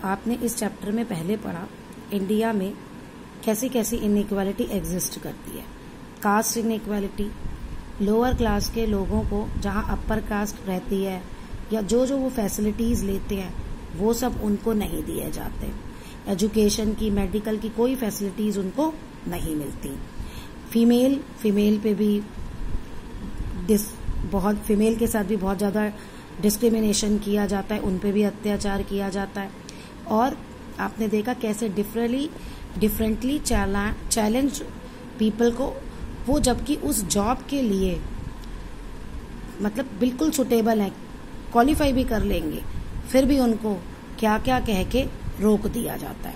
आपने इस चैप्टर में पहले पढ़ा इंडिया में कैसी कैसी इनइक्वालिटी एग्जिस्ट करती है। कास्ट इनइक्वालिटी, लोअर क्लास के लोगों को जहाँ अपर कास्ट रहती है या जो जो वो फैसिलिटीज लेते हैं वो सब उनको नहीं दिए जाते। एजुकेशन की, मेडिकल की कोई फैसिलिटीज उनको नहीं मिलती। फीमेल पे भी फीमेल के साथ भी बहुत ज़्यादा डिस्क्रिमिनेशन किया जाता है, उन पे भी अत्याचार किया जाता है। और आपने देखा कैसे डिफरेंटली चैलेंज पीपल को, वो जबकि उस जॉब के लिए मतलब बिल्कुल सुटेबल है, क्वालिफाई भी कर लेंगे, फिर भी उनको क्या क्या कह के रोक दिया जाता है।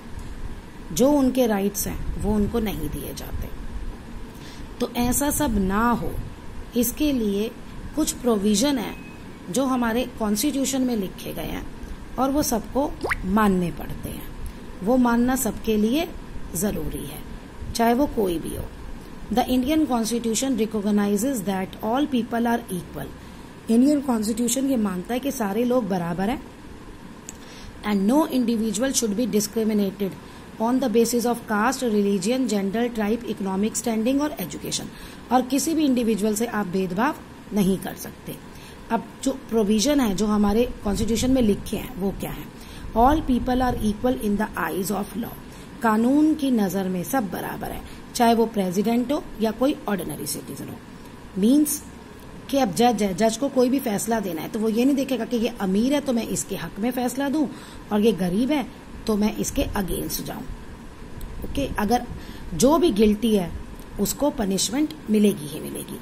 जो उनके राइट्स हैं वो उनको नहीं दिए जाते। तो ऐसा सब ना हो इसके लिए कुछ प्रोविजन है जो हमारे कॉन्स्टिट्यूशन में लिखे गए हैं और वो सबको मानने पड़ते हैं। वो मानना सबके लिए जरूरी है, चाहे वो कोई भी हो। The Indian constitution recognizes that all people are equal. Indian constitution ये मानता है कि सारे लोग बराबर हैं and no individual should be discriminated on the basis of caste, religion, gender, tribe, economic standing और एजुकेशन। और किसी भी इंडिविजुअल से आप भेदभाव नहीं कर सकते। अब जो प्रोविजन है जो हमारे कॉन्स्टिट्यूशन में लिखे हैं वो क्या है? All people are equal in the eyes of law. कानून की नजर में सब बराबर है, चाहे वो प्रेसिडेंट हो या कोई ऑर्डिनरी सिटीजन हो। मीन्स कि अब जज को कोई भी फैसला देना है तो वो ये नहीं देखेगा कि ये अमीर है तो मैं इसके हक में फैसला दूं और ये गरीब है तो मैं इसके अगेंस्ट जाऊं। ओके, अगर जो भी गिल्टी है उसको पनिशमेंट मिलेगी ही मिलेगी।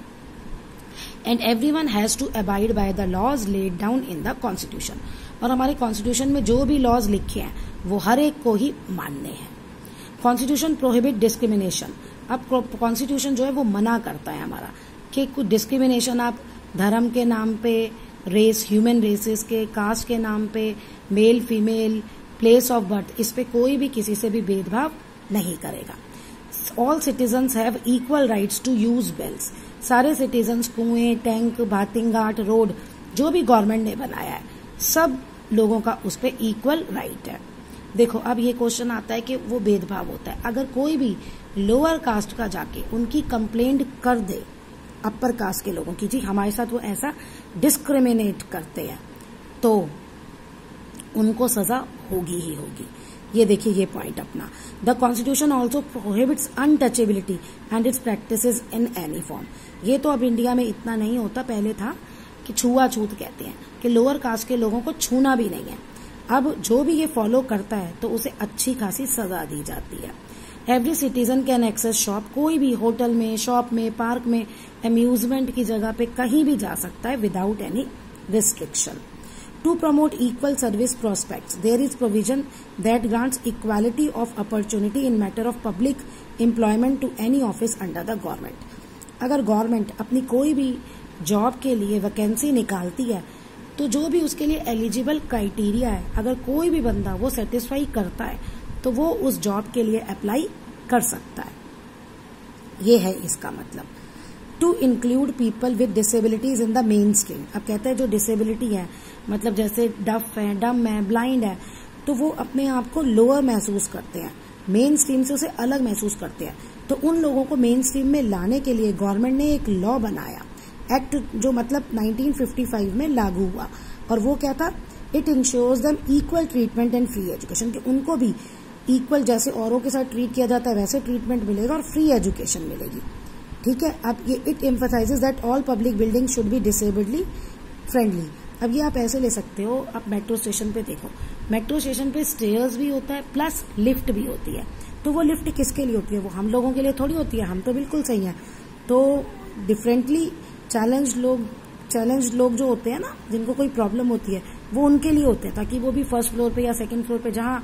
And everyone has to abide by the laws laid down in the constitution. और हमारे कॉन्स्टिट्यूशन में जो भी लॉज लिखे हैं वो हर एक को ही मानने हैं। Constitution prohibit discrimination. अब कॉन्स्टिट्यूशन जो है वो मना करता है हमारा कि कुछ डिस्क्रिमिनेशन आप धर्म के नाम पे, रेस, ह्यूमन रेसेस के, कास्ट के नाम पे, male female, place of birth, इस पे कोई भी किसी से भी भेदभाव नहीं करेगा। All citizens have equal rights to use wells. सारे सिटीजन्स कुएं, टैंक, बाथिंग घाट, रोड जो भी गवर्नमेंट ने बनाया है सब लोगों का उस पे इक्वल राइट है। देखो अब ये क्वेश्चन आता है कि वो भेदभाव होता है। अगर कोई भी लोअर कास्ट का जाके उनकी कंप्लेंट कर दे अपर कास्ट के लोगों की, जी हमारे साथ वो ऐसा डिस्क्रिमिनेट करते हैं, तो उनको सजा होगी ही होगी। ये देखिए ये पॉइंट अपना। The constitution also prohibits untouchability and it's practices in any form. ये तो अब इंडिया में इतना नहीं होता, पहले था कि छुआछूत कहते हैं कि लोअर कास्ट के लोगों को छूना भी नहीं है। अब जो भी ये फॉलो करता है तो उसे अच्छी खासी सजा दी जाती है। Every citizen can access shop. कोई भी होटल में, शॉप में, पार्क में, अम्यूजमेंट की जगह पे कहीं भी जा सकता है without any restriction. To promote equal service prospects, there is provision that grants equality of opportunity in matter of public employment to any office under the government. अगर गवर्नमेंट अपनी कोई भी जॉब के लिए वैकेंसी निकालती है तो जो भी उसके लिए एलिजिबल क्राइटेरिया है, अगर कोई भी बंदा वो सेटिस्फाई करता है तो वो उस जॉब के लिए अप्लाई कर सकता है। ये है इसका मतलब। To include people with disabilities in the mainstream. अब कहते हैं जो डिसेबिलिटी है मतलब जैसे डफ है, डम है, ब्लाइंड है, तो वो अपने आप को लोअर महसूस करते हैं, मेन स्ट्रीम से उसे अलग महसूस करते हैं। तो उन लोगों को मेन स्ट्रीम में लाने के लिए गवर्नमेंट ने एक लॉ बनाया, एक्ट जो मतलब 1955 में लागू हुआ। और वो क्या था? It ensures them equal treatment and free education. कि उनको भी इक्वल जैसे औरों के साथ ट्रीट किया जाता है वैसे ट्रीटमेंट मिलेगा और फ्री एजुकेशन मिलेगी। ठीक है। अब ये it emphasises that all public building should be disabledly friendly. अब ये आप ऐसे ले सकते हो, आप मेट्रो स्टेशन पे देखो, मेट्रो स्टेशन पे स्टेयर्स भी होता है प्लस लिफ्ट भी होती है। तो वो लिफ्ट किसके लिए होती है? वो हम लोगों के लिए थोड़ी होती है, हम तो बिल्कुल सही है। तो डिफरेंटली चैलेंज लोग जो होते हैं ना, जिनको कोई प्रॉब्लम होती है, वो उनके लिए होते हैं ताकि वो भी फर्स्ट फ्लोर पे या सेकंड फ्लोर पे जहां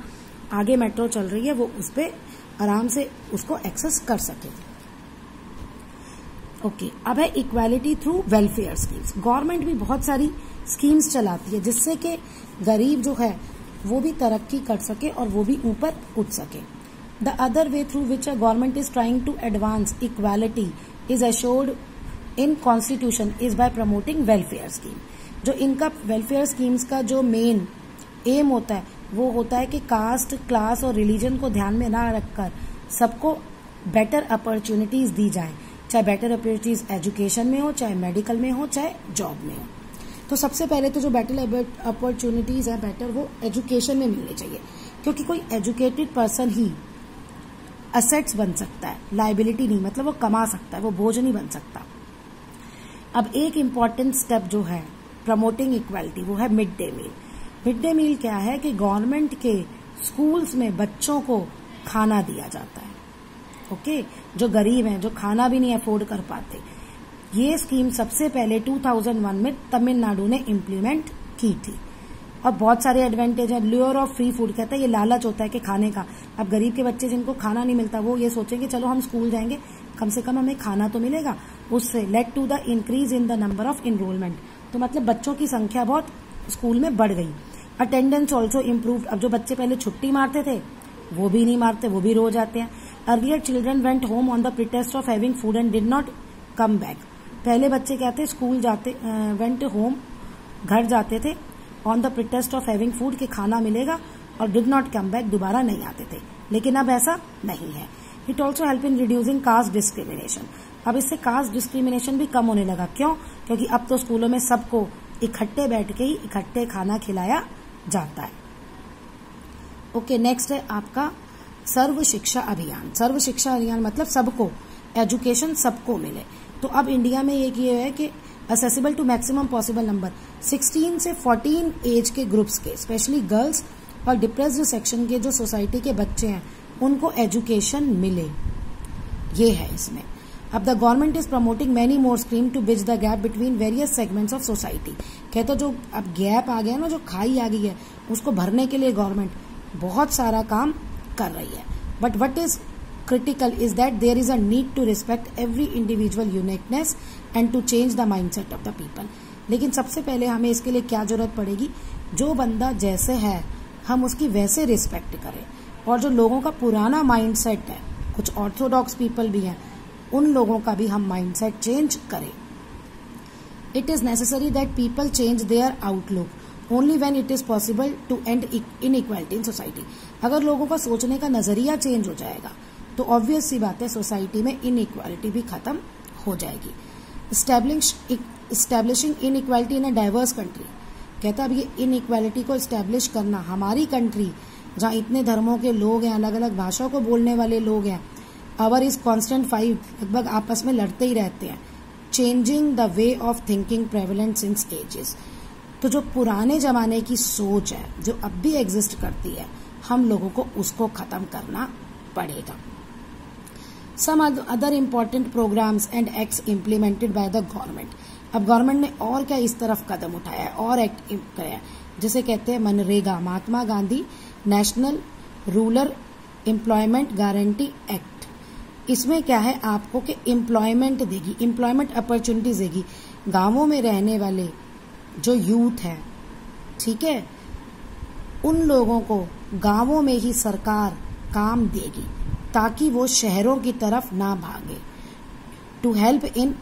आगे मेट्रो चल रही है वो उस पे आराम से उसको एक्सेस कर सके। ओके, अब है equality through welfare schemes. Government भी बहुत सारी स्कीम्स चलाती है जिससे कि गरीब जो है वो भी तरक्की कर सके और वो भी ऊपर उठ सके। The other way through which a government is trying to advance equality is assured in constitution is by promoting welfare scheme. जो इनका वेलफेयर स्कीम्स का जो मेन एम होता है वो होता है कि कास्ट, क्लास और रिलीजन को ध्यान में ना रखकर सबको बेटर अपॉर्चुनिटीज दी जाए, चाहे बेटर अपॉर्चुनिटीज एजुकेशन में हो, चाहे मेडिकल में हो, चाहे जॉब में हो। तो सबसे पहले तो जो बेटर अपॉर्चुनिटीज है बेटर वो एजुकेशन में मिलनी चाहिए, क्योंकि कोई एजुकेटेड पर्सन ही असेट्स बन सकता है, लाइबिलिटी नहीं, मतलब वो कमा सकता है, वो बोझ नहीं बन सकता। अब एक इम्पॉर्टेंट स्टेप जो है प्रमोटिंग इक्वालिटी वो है mid day meal. Mid day meal क्या है कि गवर्नमेंट के स्कूल्स में बच्चों को खाना दिया जाता है, ओके, जो गरीब हैं, जो खाना भी नहीं अफोर्ड कर पाते। ये स्कीम सबसे पहले 2001 में तमिलनाडु ने इम्प्लीमेंट की थी और बहुत सारे एडवांटेज है। ल्योर ऑफ फ्री फूड कहता है ये लालच होता है कि खाने का। अब गरीब के बच्चे जिनको खाना नहीं मिलता वो ये सोचेंगे चलो हम स्कूल जाएंगे, कम से कम हमें खाना तो मिलेगा। उससे led to the increase in the number of enrolment, तो मतलब बच्चों की संख्या बहुत स्कूल में बढ़ गई। अटेंडेंस ऑल्सो इम्प्रूव्ड, अब जो बच्चे पहले छुट्टी मारते थे वो भी नहीं मारते, वो भी रोज आते हैं। Earlier children went home on the pretext of having food and did not come back. पहले बच्चे कहते स्कूल जाते, वेंट होम, घर जाते थे on the pretext of having food के खाना मिलेगा, और डिड नॉट कम बैक, दोबारा नहीं आते थे। लेकिन अब ऐसा नहीं है। It also help in reducing caste discrimination, अब इससे कास्ट डिस्क्रिमिनेशन भी कम होने लगा। क्यों? क्योंकि अब तो स्कूलों में सबको इकट्ठे बैठ के ही इकट्ठे खाना खिलाया जाता है। ओके, नेक्स्ट है आपका सर्व शिक्षा अभियान। सर्व शिक्षा अभियान मतलब सबको एजुकेशन सबको मिले। तो अब इंडिया में एक ये है कि accessible to maximum possible number 16 से 14 एज के ग्रुप्स के, स्पेशली गर्ल्स और डिप्रेस्ड सेक्शन के जो सोसाइटी के बच्चे हैं उनको एजुकेशन मिले, ये है इसमें। अब the government is promoting many more scheme to bridge the gap between various segments of society. कहते जो अब गैप आ गया ना, जो खाई आ गई है, उसको भरने के लिए गवर्नमेंट बहुत सारा काम कर रही है। But what is critical is that there is a need to respect every individual uniqueness and to change the mindset of the people। लेकिन सबसे पहले हमें इसके लिए क्या जरूरत पड़ेगी, जो बंदा जैसे है हम उसकी वैसे रिस्पेक्ट करें, और जो लोगों का पुराना माइंडसेट है, कुछ ऑर्थोडॉक्स पीपल भी हैं, उन लोगों का भी हम माइंडसेट चेंज करें। It is necessary that people change their outlook only when it is possible to end inequality in society. अगर लोगों का सोचने का नजरिया चेंज हो जाएगा तो ऑब्वियस सी बात है सोसाइटी में इनइक्वालिटी भी खत्म हो जाएगी। Establishing inequality in a diverse country, कहता अब ये इनइक्वालिटी को इस्टेब्लिश करना हमारी कंट्री जहां इतने धर्मों के लोग हैं, अलग अलग भाषाओं को बोलने वाले लोग हैं, आवर इज कॉन्स्टेंट फाइट, लगभग आपस में लड़ते ही रहते हैं। Changing the way of thinking prevalent since ages, तो जो पुराने जमाने की सोच है जो अब भी एग्जिस्ट करती है, हम लोगों को उसको खत्म करना पड़ेगा। Some other important programs and acts implemented by the government। अब गवर्नमेंट ने और क्या इस तरफ कदम उठाया है और एक्ट कराया है, जैसे कहते हैं MNREGA, Mahatma Gandhi national rural employment guarantee act. इसमें क्या है आपको कि एम्प्लॉयमेंट देगी, एम्प्लॉयमेंट अपॉर्चुनिटीज देगी। गांवों में रहने वाले जो यूथ है, ठीक है, उन लोगों को गांवों में ही सरकार काम देगी ताकि वो शहरों की तरफ ना भागे। To help in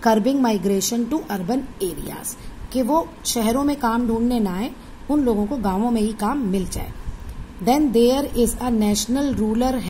curbing migration to urban areas, कि वो शहरों में काम ढूंढने ना आए, उन लोगों को गांवों में ही काम मिल जाए। Then there is a national rural